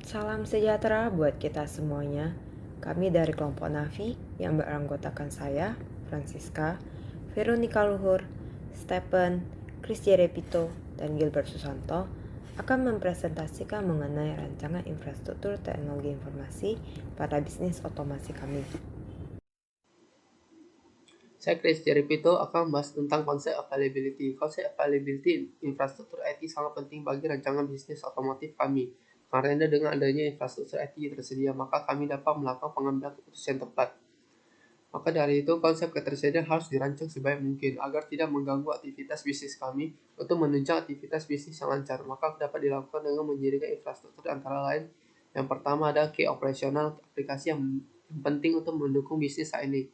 Salam sejahtera buat kita semuanya. Kami dari kelompok Navi yang beranggotakan saya, Francisca, Veronica Luhur, Stephen, Chris Jerepito, dan Gilbert Susanto akan mempresentasikan mengenai rancangan infrastruktur teknologi informasi pada bisnis otomasi kami. Saya Chris Jeripito akan membahas tentang konsep availability. Konsep availability infrastruktur IT sangat penting bagi rancangan bisnis otomotif kami. Karena dengan adanya infrastruktur IT tersedia, maka kami dapat melakukan pengambilan keputusan yang tepat. Maka dari itu, konsep ketersediaan harus dirancang sebaik mungkin agar tidak mengganggu aktivitas bisnis kami. Untuk menunjang aktivitas bisnis yang lancar, maka dapat dilakukan dengan mendirikan infrastruktur antara lain. Yang pertama ada key operasional aplikasi yang penting untuk mendukung bisnis saat ini.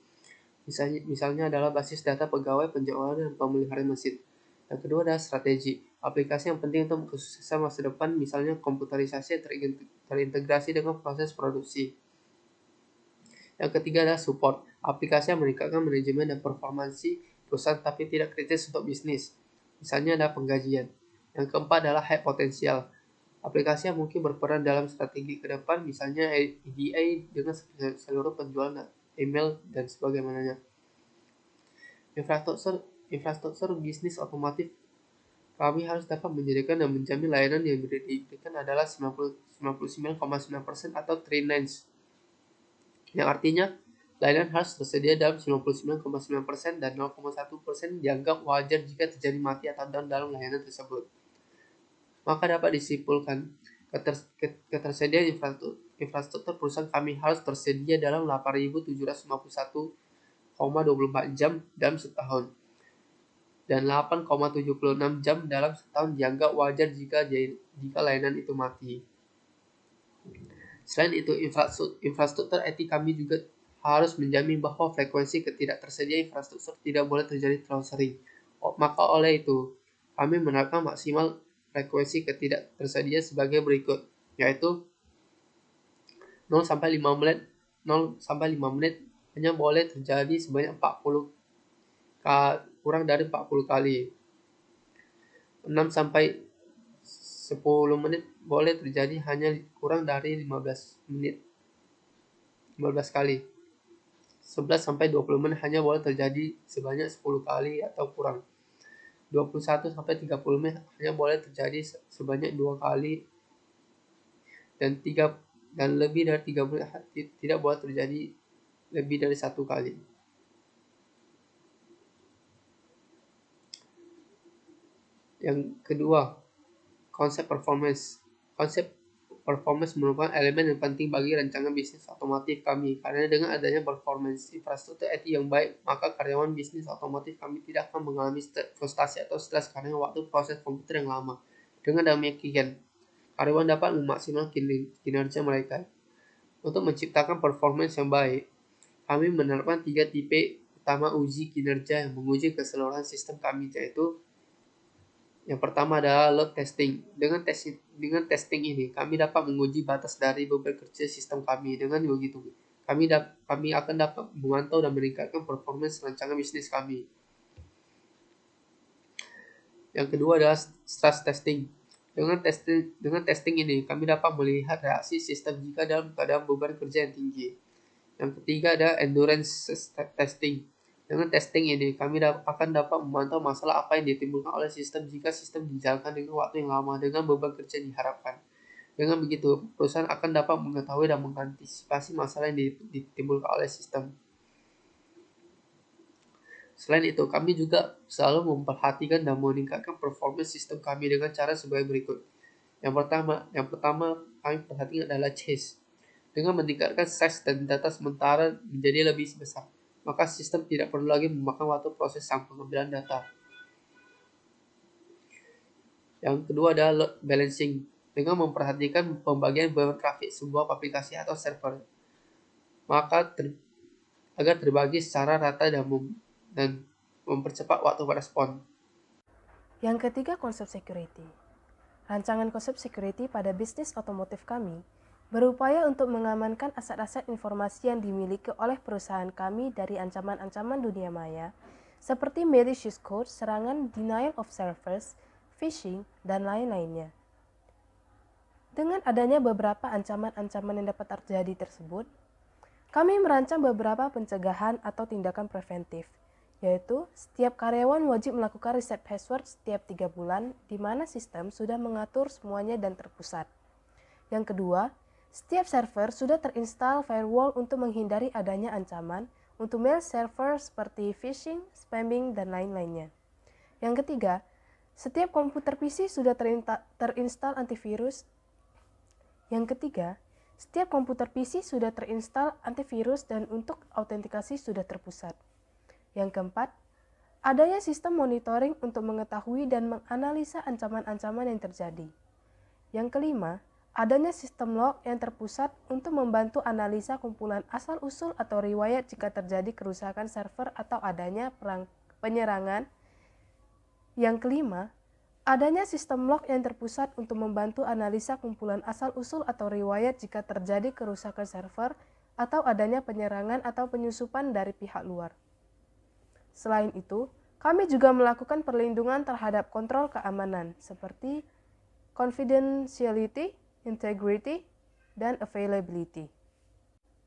Misalnya adalah basis data pegawai, penjualan, dan pemeliharaan mesin. Yang kedua adalah strategi. Aplikasi yang penting untuk kesuksesan masa depan, misalnya komputerisasi yang terintegrasi dengan proses produksi. Yang ketiga adalah support. Aplikasi yang meningkatkan manajemen dan performansi perusahaan tapi tidak kritis untuk bisnis. Misalnya ada penggajian. Yang keempat adalah high potensial. Aplikasi yang mungkin berperan dalam strategi ke depan, misalnya EDA dengan seluruh penjualan email dan sebagainya. Infrastruktur bisnis otomotif kami harus dapat menyediakan dan menjamin layanan yang diberikan adalah 99,9% atau trade nines, yang artinya layanan harus tersedia dalam 99,9% dan 0,1% dianggap wajar jika terjadi mati atau down dalam layanan tersebut. Maka dapat disimpulkan, ketersediaan infrastruktur perusahaan kami harus tersedia dalam 8.751,24 jam dalam setahun, dan 8,76 jam dalam setahun dianggap wajar jika layanan itu mati. Selain itu, infrastruktur IT kami juga harus menjamin bahwa frekuensi ketidaktersediaan infrastruktur tidak boleh terjadi terlalu sering. Maka oleh itu, kami menerapkan maksimal frekuensi ketidaktersediaan sebagai berikut, yaitu 0 sampai 5 menit 0 sampai 5 menit hanya boleh terjadi sebanyak 40 kurang dari 40 kali. 6 sampai 10 menit boleh terjadi hanya kurang dari 15 kali. 11 sampai 20 menit hanya boleh terjadi sebanyak 10 kali atau kurang. 21 sampai 30 menit hanya boleh terjadi sebanyak 2 kali, dan lebih dari 30 menit tidak boleh terjadi lebih dari 1 kali. Yang kedua, konsep performance. Konsep performance merupakan elemen yang penting bagi rancangan bisnis otomotif kami, karena dengan adanya performance infrastruktur IT yang baik, maka karyawan bisnis otomotif kami tidak akan mengalami frustasi atau stres karena waktu proses komputer yang lama. Dengan demikian, karyawan dapat memaksimalkan kinerja mereka. Untuk menciptakan performance yang baik, kami menerapkan 3 tipe utama uji kinerja yang menguji keseluruhan sistem kami, yaitu yang pertama adalah load testing. Dengan testing ini, kami dapat menguji batas dari bekerja sistem kami. Dengan begitu, kami akan dapat memantau dan meningkatkan performance rancangan bisnis kami. Yang kedua adalah stress testing. Dengan testing ini, kami dapat melihat reaksi sistem jika dalam keadaan beban kerja yang tinggi. Yang ketiga adalah endurance testing. Dengan testing ini, kami akan dapat memantau masalah apa yang ditimbulkan oleh sistem jika sistem dijalankan dengan waktu yang lama dengan beban kerja yang diharapkan. Dengan begitu, perusahaan akan dapat mengetahui dan mengantisipasi masalah yang ditimbulkan oleh sistem. Selain itu, kami juga selalu memperhatikan dan meningkatkan performance sistem kami dengan cara sebagai berikut. Yang pertama kami perhatikan adalah chase. Dengan meningkatkan size dan data sementara menjadi lebih besar, maka sistem tidak perlu lagi memakan waktu proses pengambilan data. Yang kedua adalah load balancing. Dengan memperhatikan pembagian beban trafik sebuah aplikasi atau server, maka agar terbagi secara rata dan mempercepat waktu respon. Yang ketiga, konsep security. Rancangan konsep security pada bisnis otomotif kami berupaya untuk mengamankan aset-aset informasi yang dimiliki oleh perusahaan kami dari ancaman-ancaman dunia maya, seperti malicious code, serangan denial of service, phishing, dan lain-lainnya. Dengan adanya beberapa ancaman-ancaman yang dapat terjadi tersebut, kami merancang beberapa pencegahan atau tindakan preventif, yaitu setiap karyawan wajib melakukan reset password setiap 3 bulan, di mana sistem sudah mengatur semuanya dan terpusat. Yang kedua, setiap server sudah terinstall firewall untuk menghindari adanya ancaman untuk mail server seperti phishing, spamming, dan lain-lainnya. Yang ketiga, setiap komputer PC sudah terinstall antivirus. Dan untuk autentikasi sudah terpusat. Yang keempat, adanya sistem monitoring untuk mengetahui dan menganalisa ancaman-ancaman yang terjadi. Yang kelima, adanya sistem log yang terpusat untuk membantu analisa kumpulan asal-usul atau riwayat jika terjadi kerusakan server atau adanya penyerangan. Yang kelima, adanya sistem log yang terpusat untuk membantu analisa kumpulan asal-usul atau riwayat jika terjadi kerusakan server atau adanya penyerangan atau penyusupan dari pihak luar. Selain itu, kami juga melakukan perlindungan terhadap kontrol keamanan seperti confidentiality, integrity, dan availability.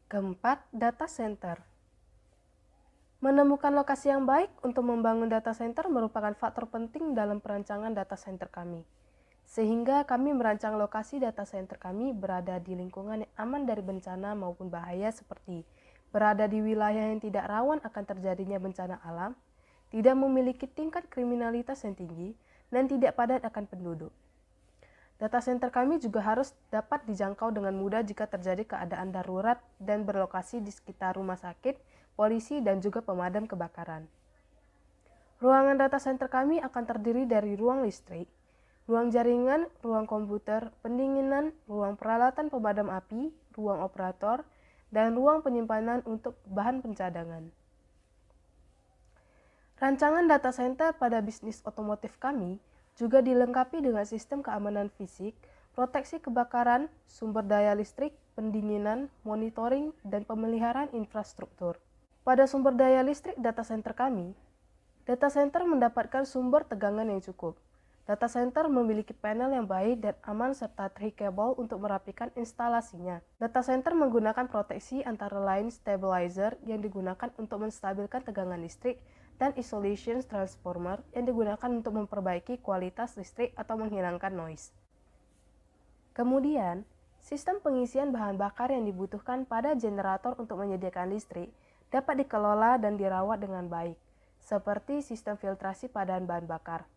Keempat, data center. Menemukan lokasi yang baik untuk membangun data center merupakan faktor penting dalam perancangan data center kami. Sehingga kami merancang lokasi data center kami berada di lingkungan yang aman dari bencana maupun bahaya seperti berada di wilayah yang tidak rawan akan terjadinya bencana alam, tidak memiliki tingkat kriminalitas yang tinggi, dan tidak padat akan penduduk. Data center kami juga harus dapat dijangkau dengan mudah jika terjadi keadaan darurat dan berlokasi di sekitar rumah sakit, polisi, dan juga pemadam kebakaran. Ruangan data center kami akan terdiri dari ruang listrik, ruang jaringan, ruang komputer, pendinginan, ruang peralatan pemadam api, ruang operator, dan ruang penyimpanan untuk bahan pencadangan. Rancangan data center pada bisnis otomotif kami juga dilengkapi dengan sistem keamanan fisik, proteksi kebakaran, sumber daya listrik, pendinginan, monitoring, dan pemeliharaan infrastruktur. Pada sumber daya listrik data center kami, data center mendapatkan sumber tegangan yang cukup. Data center memiliki panel yang baik dan aman serta trackable untuk merapikan instalasinya. Data center menggunakan proteksi antara lain stabilizer yang digunakan untuk menstabilkan tegangan listrik dan isolation transformer yang digunakan untuk memperbaiki kualitas listrik atau menghilangkan noise. Kemudian, sistem pengisian bahan bakar yang dibutuhkan pada generator untuk menyediakan listrik dapat dikelola dan dirawat dengan baik, seperti sistem filtrasi pada bahan bakar,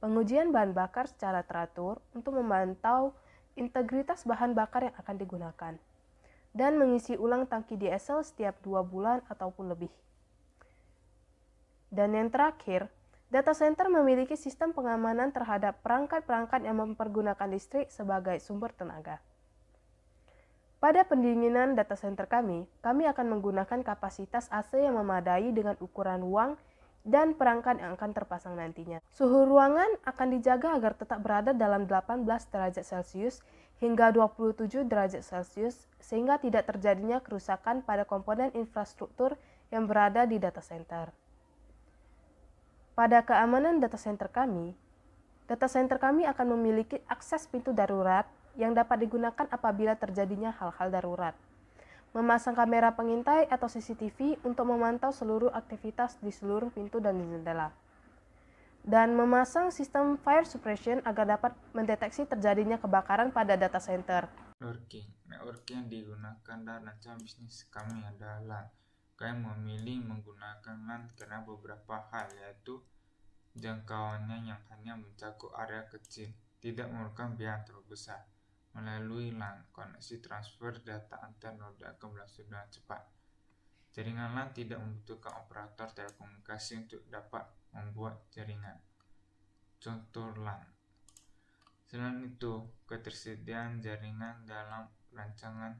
pengujian bahan bakar secara teratur untuk memantau integritas bahan bakar yang akan digunakan, dan mengisi ulang tangki diesel setiap 2 bulan ataupun lebih. Dan yang terakhir, data center memiliki sistem pengamanan terhadap perangkat-perangkat yang mempergunakan listrik sebagai sumber tenaga. Pada pendinginan data center kami akan menggunakan kapasitas AC yang memadai dengan ukuran ruang dan perangkat yang akan terpasang nantinya. Suhu ruangan akan dijaga agar tetap berada dalam 18 derajat Celcius hingga 27 derajat Celcius sehingga tidak terjadinya kerusakan pada komponen infrastruktur yang berada di data center. Pada keamanan data center kami akan memiliki akses pintu darurat yang dapat digunakan apabila terjadinya hal-hal darurat. Memasang kamera pengintai atau CCTV untuk memantau seluruh aktivitas di seluruh pintu dan jendela. Dan memasang sistem fire suppression agar dapat mendeteksi terjadinya kebakaran pada data center. Networking yang digunakan dalam rancangan bisnis kami adalah kami memilih menggunakan LAN karena beberapa hal, yaitu jangkauannya yang hanya mencakup area kecil, tidak memerlukan biaya terlalu besar. Melalui LAN, koneksi transfer data antar node akan berlangsung dengan cepat. Jaringan LAN tidak membutuhkan operator telekomunikasi untuk dapat membuat jaringan. Contoh LAN. Selain itu, ketersediaan jaringan dalam rancangan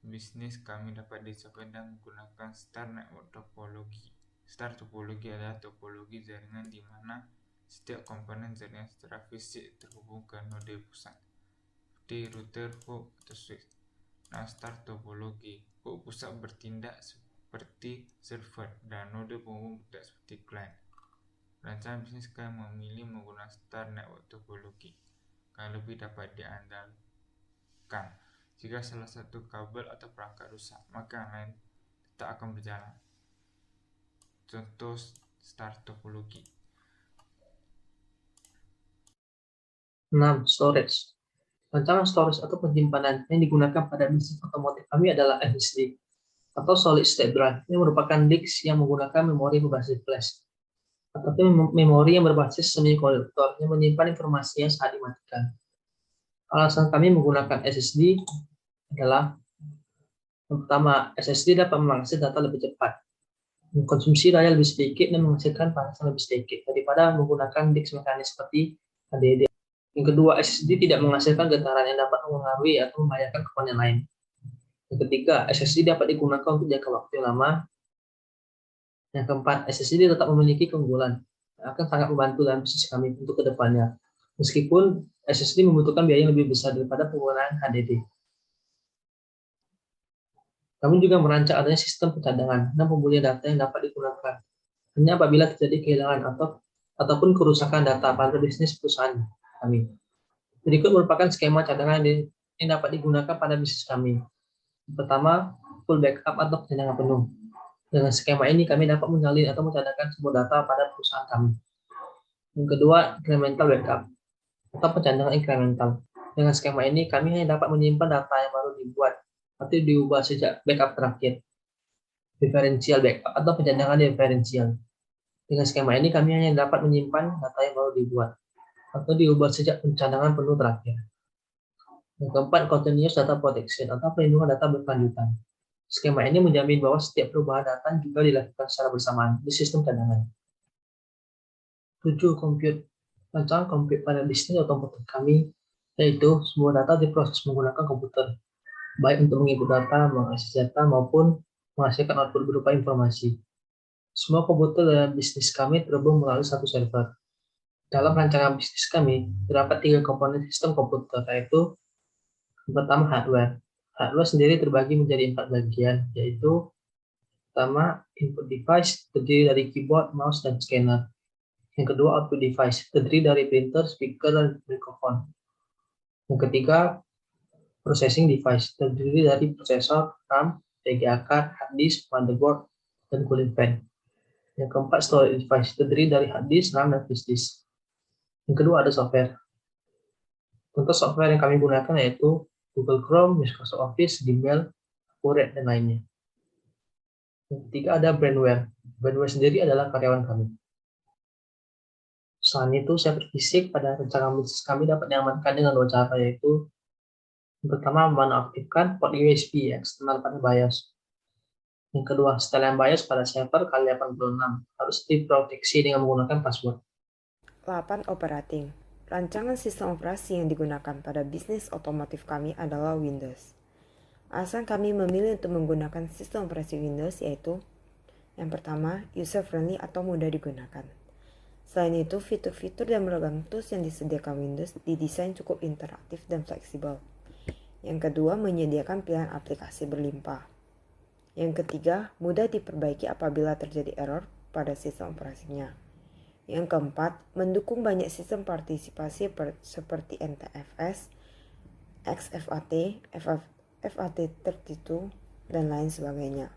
bisnis kami dapat dicapai dengan menggunakan Star Network Topology. Star topologi adalah topologi jaringan di mana setiap komponen jaringan secara fisik terhubung ke node pusat, seperti router, hub, atau switch. Nah, Star topologi, hub pusat bertindak seperti server dan node penghubung bertindak seperti client. Rancangan bisnis kami memilih menggunakan Star Network Topology karena lebih dapat diandalkan dihapuskan. Jika salah satu kabel atau perangkat rusak, maka yang lain tetap akan berjalan. Contoh start topologi. 6. Storage. Rancangan storage atau penyimpanan yang digunakan pada bisnis otomotif kami adalah SSD atau Solid State Drive. Ini merupakan disk yang menggunakan memori berbasis flash ataupun memori yang berbasis semikonduktor yang menyimpan informasi yang saat dimatikan. Alasan kami menggunakan SSD adalah yang pertama, SSD dapat mengakses data lebih cepat, mengkonsumsi daya lebih sedikit dan menghasilkan panas lebih sedikit daripada menggunakan disk mekanis seperti HDD. Yang kedua, SSD tidak menghasilkan getaran yang dapat mempengaruhi atau membahayakan komponen lain. Yang ketiga, SSD dapat digunakan untuk jangka waktu yang lama. Yang keempat, SSD tetap memiliki keunggulan yang akan sangat membantu dalam bisnis kami untuk kedepannya. Meskipun SSD membutuhkan biaya yang lebih besar daripada penggunaan HDD. Kami juga merancang adanya sistem pencadangan dan pemulihan data yang dapat digunakan hanya apabila terjadi kehilangan ataupun kerusakan data pada bisnis perusahaan kami. Berikut merupakan skema cadangan yang dapat digunakan pada bisnis kami. Pertama, full backup atau cadangan penuh. Dengan skema ini kami dapat menyalin atau mencadangkan semua data pada perusahaan kami. Yang kedua, incremental backup atau pencadangan incremental. Dengan skema ini kami hanya dapat menyimpan data yang baru dibuat atau diubah sejak backup terakhir. Differential backup atau pencadangan diferensial. Dengan skema ini kami hanya dapat menyimpan data yang baru dibuat atau diubah sejak pencadangan penuh terakhir. Yang keempat, continuous data protection atau perlindungan data berkelanjutan. Skema ini menjamin bahwa setiap perubahan data juga dilakukan secara bersamaan di sistem cadangan. 7. Compute. Rancangan compute pada bisnis otomotif kami yaitu semua data diproses menggunakan komputer, baik untuk menginput data, mengakses data, maupun menghasilkan output berupa informasi. Semua komputer dalam bisnis kami terhubung melalui satu server. Dalam rancangan bisnis kami, terdapat 3 komponen sistem komputer, yaitu yang pertama hardware. Hardware sendiri terbagi menjadi 4 bagian, yaitu pertama input device, terdiri dari keyboard, mouse, dan scanner. Yang kedua output device, terdiri dari printer, speaker, dan mikrofon. Yang ketiga processing device, terdiri dari prosesor, RAM, VGA card, hard disk, motherboard, dan cooling fan. Yang keempat storage device, terdiri dari hard disk, RAM, dan flash disk. Yang kedua ada software. Contoh software yang kami gunakan yaitu Google Chrome, Microsoft Office, Gmail, Accurate, dan lainnya. Yang ketiga ada brandware. Brandware sendiri adalah karyawan kami. Selain itu, server fisik pada rancangan bisnis kami dapat diamankan dengan 2 cara, yaitu yang pertama menonaktifkan port USB eksternal pada BIOS. Yang kedua, setelan BIOS pada server kali 86 harus diproteksi dengan menggunakan password. 8. Operating. Rancangan sistem operasi yang digunakan pada bisnis otomotif kami adalah Windows. Alasan kami memilih untuk menggunakan sistem operasi Windows yaitu yang pertama, user-friendly atau mudah digunakan. Selain itu, fitur-fitur dan beragam tools yang disediakan Windows didesain cukup interaktif dan fleksibel. Yang kedua, menyediakan pilihan aplikasi berlimpah. Yang ketiga, mudah diperbaiki apabila terjadi error pada sistem operasinya. Yang keempat, mendukung banyak sistem partisipasi seperti NTFS, XFAT, FAT32, dan lain sebagainya.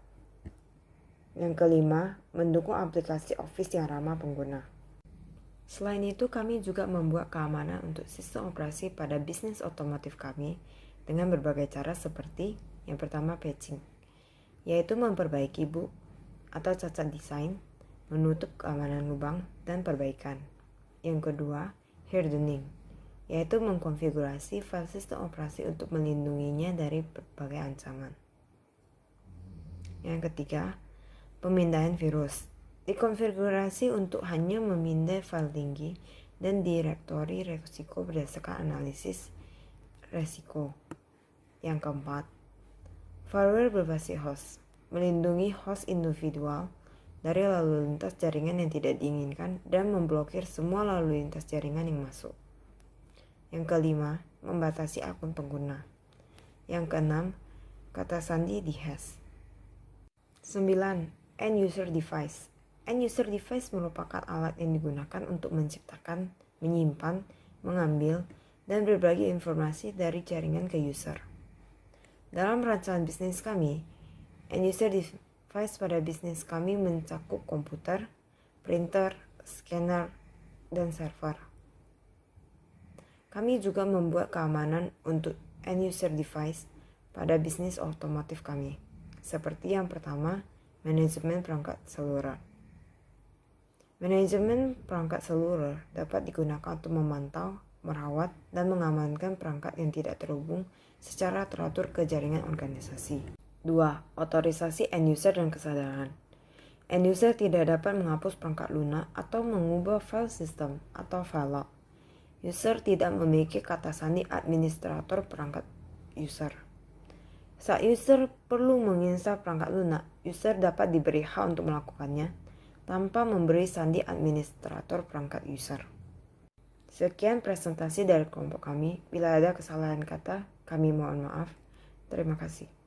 Yang kelima, mendukung aplikasi Office yang ramah pengguna. Selain itu, kami juga membuat keamanan untuk sistem operasi pada bisnis otomotif kami dengan berbagai cara seperti yang pertama patching, yaitu memperbaiki bug atau cacat desain, menutup keamanan lubang, dan perbaikan. Yang kedua, hardening, yaitu mengkonfigurasi file sistem operasi untuk melindunginya dari berbagai ancaman. Yang ketiga, pemindahan virus, dikonfigurasi untuk hanya memindai file tinggi dan direktori resiko berdasarkan analisis resiko. Yang keempat, firewall berbasis host, melindungi host individual dari lalu lintas jaringan yang tidak diinginkan dan memblokir semua lalu lintas jaringan yang masuk. Yang kelima, membatasi akun pengguna. Yang keenam, kata sandi di hash. 9. End user device. End user device merupakan alat yang digunakan untuk menciptakan, menyimpan, mengambil, dan berbagi informasi dari jaringan ke user. Dalam rancangan bisnis kami, end-user device pada bisnis kami mencakup komputer, printer, scanner, dan server. Kami juga membuat keamanan untuk end-user device pada bisnis otomotif kami, seperti yang pertama, manajemen perangkat seluler. Manajemen perangkat seluler dapat digunakan untuk memantau, merawat, dan mengamankan perangkat yang tidak terhubung secara teratur ke jaringan organisasi. 2. Otorisasi end-user dan kesadaran. End-user tidak dapat menghapus perangkat lunak atau mengubah file sistem atau file log. User tidak memiliki kata sandi administrator perangkat user. Saat user perlu menginstal perangkat lunak, user dapat diberi hak untuk melakukannya tanpa memberi sandi administrator perangkat user. Sekian presentasi dari kelompok kami. Bila ada kesalahan kata, kami mohon maaf. Terima kasih.